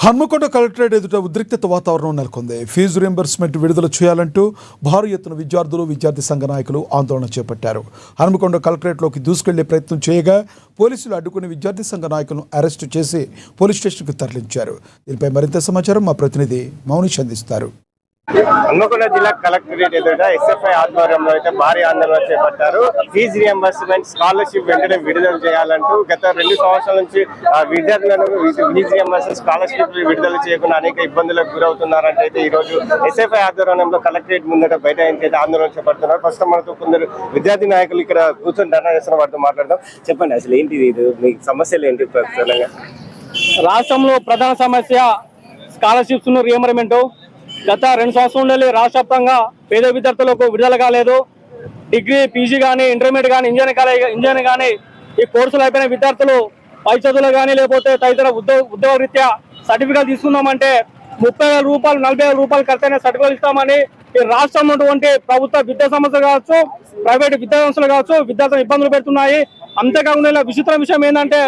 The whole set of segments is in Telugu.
హన్మకొండ కలెక్టరేట్ ఎదుట ఉద్రిక్తత వాతావరణం నెలకొంది. ఫీజు రీయింబర్స్మెంట్ విడుదల చేయాలంటూ భారీ ఎత్తున విద్యార్థులు, విద్యార్థి సంఘ నాయకులు ఆందోళన చేపట్టారు. హన్మకొండ కలెక్టరేట్లోకి దూసుకెళ్లే ప్రయత్నం చేయగా పోలీసులు అడ్డుకుని విద్యార్థి సంఘ నాయకులను అరెస్టు చేసి పోలీస్ స్టేషన్కు తరలించారు. దీనిపై మరింత సమాచారం మా ప్రతినిధి మౌనిష్ అందిస్తారు. హన్మకొండ జిల్లా కలెక్టరేట్ ఎదుట ఎస్ఎఫ్ఐ ఆధ్వర్యంలో అయితే భారీ ఆందోళన చేపట్టారు. ఫీజు రియంబర్స్మెంట్, స్కాలర్షిప్ వెంటనే విడుదల చేయాలంటూ గత 2 సంవత్సరాల నుంచి విద్యార్థులను ఫీజు రియంబర్స్మెంట్, స్కాలర్షిప్ విడుదల చేయకుండా అనేక ఇబ్బందులకు గురవుతున్నారంటే అయితే ఈ రోజు ఎస్ఎఫ్ఐ ఆధ్వర్యంలో కలెక్టరేట్ ముందట బయట అయితే ఆందోళన చేపడుతున్నారు. ప్రస్తుతం మనతో కొందరు విద్యార్థి నాయకులు ఇక్కడ కూర్చొని ధర్నా చేస్తున్న వారితో మాట్లాడదాం. చెప్పండి, అసలు ఏంటి ఇది, మీ సమస్యలు ఏంటి? రాష్ట్రంలో ప్రధాన సమస్య స్కాలర్షిప్స్ రియంబర్స్మెంట్. గత 2 సంవత్సరాల నుండి రాష్ట్ర వ్యాప్తంగా పేద విద్యార్థులకు విడుదల కాలేదు. డిగ్రీ, పీజీ కానీ, ఇంటర్మీడియట్ కానీ, ఇంజనీరింగ్ కానీ ఈ కోర్సులు అయిపోయిన విద్యార్థులు పై చదువులు కానీ లేకపోతే తదితర ఉద్యోగ రీత్యా సర్టిఫికేట్ తీసుకుందామంటే 30,000 రూపాయలు, 40,000 రూపాయలు ఖర్చైన సర్టిఫికేట్ ఇస్తామని ఈ రాష్ట్రంలో ఉన్నటువంటి ప్రభుత్వ విద్యా సంస్థలు కావచ్చు, ప్రైవేట్ విద్యా సంస్థలు కావచ్చు విద్యార్థులు ఇబ్బందులు పెడుతున్నాయి. అంతేకాకుండా విచిత్ర విషయం ఏంటంటే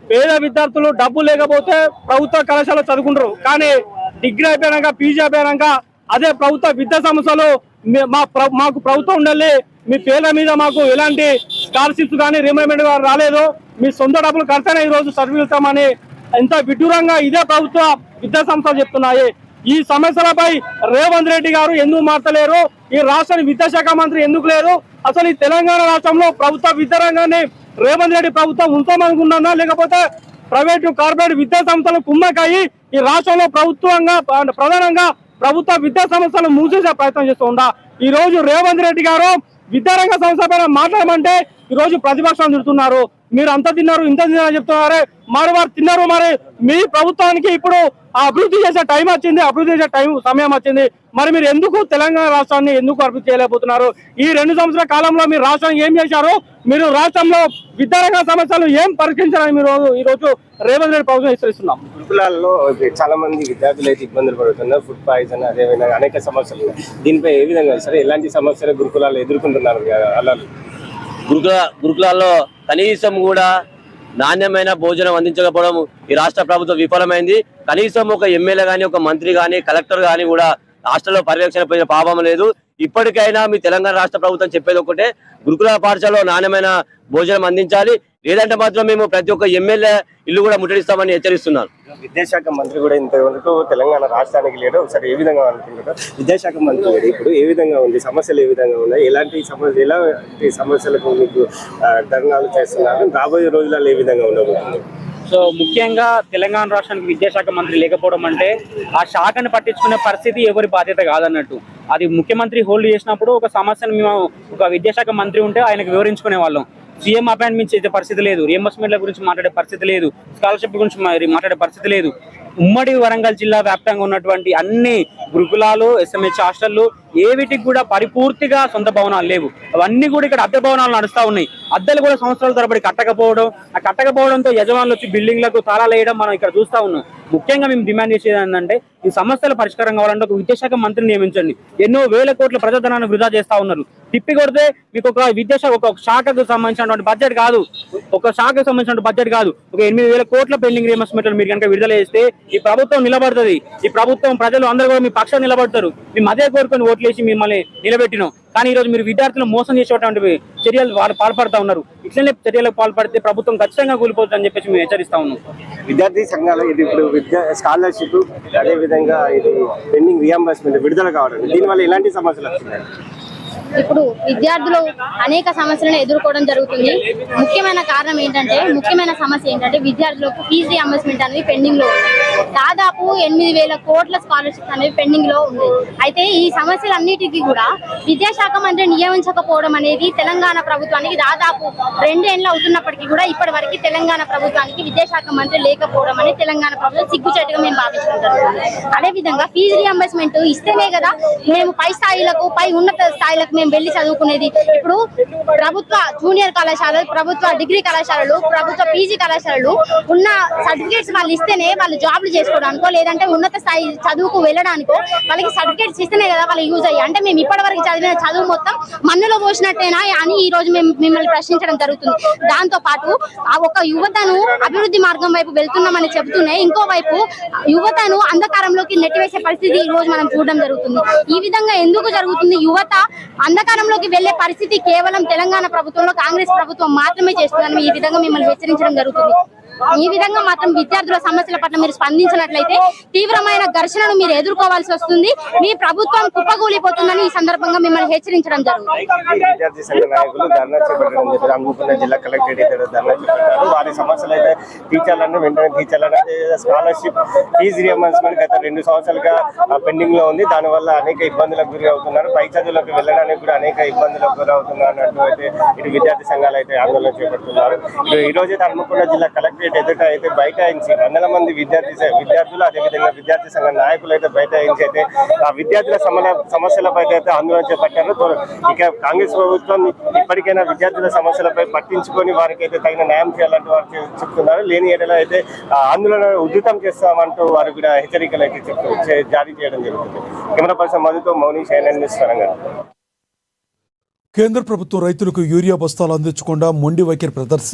పేద విద్యార్థులు డబ్బు లేకపోతే ప్రభుత్వ కళాశాల చదువుకుంటారు, కానీ డిగ్రీ అయిపోయాక, పీజీ అయిపోయాక అదే ప్రభుత్వ విద్యా సంస్థలు మాకు ప్రభుత్వం ఉండాలి, మీ పేర్ల మీద మాకు ఎలాంటి స్కాలర్షిప్స్ కానీ రీయింబర్స్మెంట్ రాలేదు, మీ సొంత డబ్బులు కడితేనే ఈ రోజు సర్టిఫికేట్ ఇస్తామని ఇంత విడ్డూరంగా ఇదే ప్రభుత్వ విద్యా సంస్థలు చెప్తున్నాయి. ఈ సమస్యలపై రేవంత్ రెడ్డి గారు ఎందుకు మాట్లాడలేరు? ఈ రాష్ట్ర విద్యాశాఖ మంత్రి ఎందుకు లేరు? అసలు ఈ తెలంగాణ రాష్ట్రంలో ప్రభుత్వ విద్యా రంగాన్ని రేవంత్ రెడ్డి ప్రభుత్వం ఉంచామనుకుంటున్నా, లేకపోతే ప్రైవేటు, కార్పొరేట్ విద్యా సంస్థలు కుమ్మకాయి ఈ రాష్ట్రంలో ప్రధానంగా ప్రభుత్వ విద్యా సంస్థలు మూసేసే ప్రయత్నం చేస్తుందా? ఈ రోజు రేవంత్ రెడ్డి గారు విద్యారంగ సంస్థ పైన మాట్లాడమంటే ఈ రోజు ప్రతిపక్షం తిడుతున్నారు. మీరు అంత తిన్నారు, ఇంత తిన్నారని చెప్తున్నారు. మరి వారు తిన్నారు. మరి మీ ప్రభుత్వానికి ఇప్పుడు అభివృద్ధి చేసే టైం వచ్చింది, అభివృద్ధి చేసే సమయం వచ్చింది. మరి మీరు ఎందుకు తెలంగాణ రాష్ట్రాన్ని ఎందుకు అభివృద్ధి చేయలేకపోతున్నారు? ఈ 2 సంవత్సరాల కాలంలో మీరు రాష్ట్రాన్ని ఏం చేశారు? మీరు రాష్ట్రంలో విద్యారంగ సమస్యలు ఏం పరిష్కరించారని మీరు ఈ రోజు రేవంత్ రెడ్డి ప్రభుత్వం హెచ్చరిస్తున్నాం. గురుకులాల్లో చాలా మంది విద్యార్థులు అయితే ఇబ్బందులు పడుతున్నారు. ఫుడ్ పాయిజన్, అదేవిధంగా అనేక సమస్యలు ఉన్నాయి. దీనిపై ఏ విధంగా సరే ఎలాంటి సమస్యలు గురుకులాల్లో ఎదుర్కొంటున్నారు? అలా గురుకులాల్లో కనీసం కూడా నాణ్యమైన భోజనం అందించకపోవడం ఈ రాష్ట్ర ప్రభుత్వం విఫలమైంది. కనీసం ఒక ఎమ్మెల్యే గానీ, ఒక మంత్రి గానీ, కలెక్టర్ గానీ కూడా హాస్టల్లో పర్యవేక్షణ పోయిన పాపం లేదు. ఇప్పటికైనా మీ తెలంగాణ రాష్ట్ర ప్రభుత్వం చెప్పేది ఒకటే, గురుకుల పాఠశాలలో నాణ్యమైన భోజనం అందించాలి, లేదంటే మాత్రం మేము ప్రతి ఒక్క ఎమ్మెల్యే ఇల్లు కూడా ముట్టడిస్తామని హెచ్చరిస్తున్నారు. విద్యాశాఖ మంత్రి కూడా ఇంతవరకు తెలంగాణ రాష్ట్రానికి లేడు. ఒకసారి ఏ విధంగా అనుకుంటారు? విద్యాశాఖ మంత్రి కూడా ఇప్పుడు ఏ విధంగా ఉంది, సమస్యలు ఏ విధంగా ఉన్నాయి, ఎలాంటి సమస్యలకు మీకు ధర్నాలు చేస్తున్నారు, రాబోయే రోజులలో ఏ విధంగా ఉండబోతుంది? సో ముఖ్యంగా తెలంగాణ రాష్ట్రానికి విద్యాశాఖ మంత్రి లేకపోవడం అంటే ఆ శాఖను పట్టించుకునే పరిస్థితి ఎవరి బాధ్యత కాదన్నట్టు. అది ముఖ్యమంత్రి హోల్డ్ చేసినప్పుడు ఒక సమస్యను మేము ఒక విద్యాశాఖ మంత్రి ఉంటే ఆయనకు వివరించుకునే వాళ్ళం. సీఎం అపాయింట్మెంట్ చేసే పరిస్థితి లేదు, రియంబర్స్మెంట్ల గురించి మాట్లాడే పరిస్థితి లేదు, స్కాలర్షిప్ గురించి మాట్లాడే పరిస్థితి లేదు. ఉమ్మడి వరంగల్ జిల్లా వ్యాప్తంగా ఉన్నటువంటి అన్ని గురుకులాలు, ఎస్ఎంహెచ్ హాస్టళ్లు ఏవిటికి కూడా పరిపూర్తిగా సొంత భవనాలు లేవు. అవన్నీ కూడా ఇక్కడ అద్దె భవనాలు నడుస్తూ ఉన్నాయి. అద్దెలు కూడా సంవత్సరాల తరబడి కట్టకపోవడం, ఆ కట్టకపోవడంతో యజమానులు వచ్చి బిల్డింగ్లకు తాళాలు వేయడం మనం ఇక్కడ చూస్తూ ఉన్నాం. ముఖ్యంగా మేము డిమాండ్ చేసేది ఏంటంటే ఈ సమస్యల పరిష్కారం కావాలంటే ఒక విద్యాశాఖ మంత్రిని నియమించండి. ఎన్నో వేల కోట్ల ప్రజాధనాన్ని వృధా చేస్తా ఉన్నారు. తిప్పి కొడితే మీకు ఒక విద్యాశాఖ, ఒక శాఖకు సంబంధించినటువంటి బడ్జెట్ కాదు, ఒక శాఖకు సంబంధించిన బడ్జెట్ కాదు, ఒక 8,000 కోట్ల పెండింగ్ రియంబర్స్మెంట్ మీరు కనుక విడుదల చేస్తే ఈ ప్రభుత్వం నిలబడుతుంది. ఈ ప్రభుత్వం, ప్రజలు అందరూ కూడా మీ పక్షాన్ని నిలబడతారు. మేము అదే కోరుకొని ఓట్లేసి మిమ్మల్ని నిలబెట్టినాం. కానీ ఈ రోజు మీరు విద్యార్థులు మోసం చేసేటువంటి చర్యలు వాళ్ళు పాల్పడతా ఉన్నారు. ఇట్లనే చర్యలకు పాల్పడితే ప్రభుత్వం ఖచ్చితంగా కూలిపోతుందని చెప్పేసి మేము హెచ్చరిస్తా ఉన్నాం. విద్యార్థి సంఘాలు ఇది ఇప్పుడు స్కాలర్షిప్, అదే విధంగా ఇది పెండింగ్ రియంబర్స్మెంట్ విడుదల కావడం, దీనివల్ల ఎలాంటి సమస్యలు వస్తున్నాయి? ఇప్పుడు విద్యార్థులు అనేక సమస్యలను ఎదుర్కోవడం జరుగుతుంది. ముఖ్యమైన కారణం ఏంటంటే, ముఖ్యమైన సమస్య ఏంటంటే విద్యార్థులకు ఫీజు రియంబర్స్మెంట్ అనేది పెండింగ్ లో ఉంది. దాదాపు 8,000 కోట్ల స్కాలర్షిప్స్ అనేవి పెండింగ్ లో ఉంది. అయితే ఈ సమస్యలన్నిటికీ కూడా విద్యాశాఖ మంత్రి నియమించకపోవడం అనేది తెలంగాణ ప్రభుత్వానికి దాదాపు 2 ఏళ్ళు అవుతున్నప్పటికీ కూడా ఇప్పటి వరకు తెలంగాణ ప్రభుత్వానికి విద్యాశాఖ మంత్రి లేకపోవడం అనేది తెలంగాణ ప్రభుత్వం సిగ్గుచేటుగా మేము భావించుకుంటాం. అదేవిధంగా ఫీజు రియంబర్స్మెంట్ ఇస్తేనే కదా మేము పై స్థాయిలకు, పై ఉన్నత స్థాయిలకు మేము వెళ్ళి చదువుకునేది. ఇప్పుడు ప్రభుత్వ జూనియర్ కళాశాలలు, ప్రభుత్వ డిగ్రీ కళాశాలలు, ప్రభుత్వ పీజీ కళాశాలలు ఉన్న సర్టిఫికేట్స్ వాళ్ళు ఇస్తేనే వాళ్ళు జాబ్లు చేసుకోవడానికో లేదంటే ఉన్నత స్థాయి చదువుకు వెళ్ళడానికో వాళ్ళకి సర్టిఫికేట్స్ ఇస్తేనే కదా వాళ్ళు యూజ్ అయ్యి, అంటే మేము ఇప్పటి వరకు చదివిన చదువు మొత్తం మన్నులో పోసినట్టేనా అని ఈ రోజు మేము మిమ్మల్ని ప్రశ్నించడం జరుగుతుంది. దాంతో పాటు ఆ ఒక యువతను అభివృద్ధి మార్గం వైపు వెళ్తున్నామని చెబుతూనే ఇంకోవైపు యువతను అంధకారంలోకి నెట్టివేసే పరిస్థితి ఈ రోజు మనం చూడడం జరుగుతుంది. ఈ విధంగా ఎందుకు జరుగుతుంది? యువత అంధకారంలోకి వెళ్లే పరిస్థితి కేవలం తెలంగాణ ప్రభుత్వంలో కాంగ్రెస్ ప్రభుత్వం మాత్రమే చేస్తుందని ఈ విధంగా మిమ్మల్ని హెచ్చరించడం జరుగుతుంది. ఈ విధంగా మాత్రం విద్యార్థుల సమస్యల పట్ల మీరు స్పందించినట్లయితే తీవ్రమైన ఘర్షణను మీరు ఎదుర్కోవాల్సి వస్తుంది. మీ ప్రభుత్వం కుప్పగూలిపోతుందని ఈ సందర్భంగా మిమ్మల్ని హెచ్చరించడం జరుగుతుంది. విద్యార్థి సంఘ నాయకులు ధర్నా చేపట్టడం జరిగింది. హన్మకొండ జిల్లా కలెక్టరేట్ అయితే ధర్నా చేపట్టారు. వారి సమస్యలు అయితే తీర్చాలని వెంటనే తీర్చాలని, స్కాలర్షిప్ ఫీజు రియంబర్స్మెంట్ గత 2 సంవత్సరాలుగా పెండింగ్ లో ఉంది. దానివల్ల అనేక ఇబ్బందులకు గురి అవుతున్నారు. పై చదువులకు వెళ్ళడానికి కూడా అనేక ఇబ్బందులకు గురి అవుతున్నారు అన్నట్టు అయితే ఇటు విద్యార్థి సంఘాలు అయితే ఆందోళన చేపడుతున్నారు. ఈ రోజు అయితే హన్మకొండ జిల్లా కలెక్టరేట్ ఎదుట అయితే బైఠాయించి వందల మంది విద్యార్థులు అదేవిధంగా విద్యార్థి సంఘ నాయకులు అయితే బైఠాయించి అయితే ఆ విద్యార్థుల సమస్యలపై అయితే ఆందోళన చేపట్టారు. ఇక కాంగ్రెస్ ప్రభుత్వం ఇప్పటికైనా విద్యార్థుల సమస్యలపై పట్టించుకొని వారికి అయితే తగిన న్యాయం చేయాలంటూ వారు చెప్తున్నారు. లేని ఏడలో అయితే ఆందోళన ఉధృతం చేస్తామంటూ వారు కూడా హెచ్చరికలు అయితే జారీ చేయడం జరుగుతుంది. కెమెరా పర్సన్ మధుతో మౌని షైన్ న్యూస్ వరంగల్. కేంద్ర ప్రభుత్వం రైతులకు యూరియా బస్తాలు అందించకుండా మొండి వైఖరి ప్రదర్శిస్తుంది.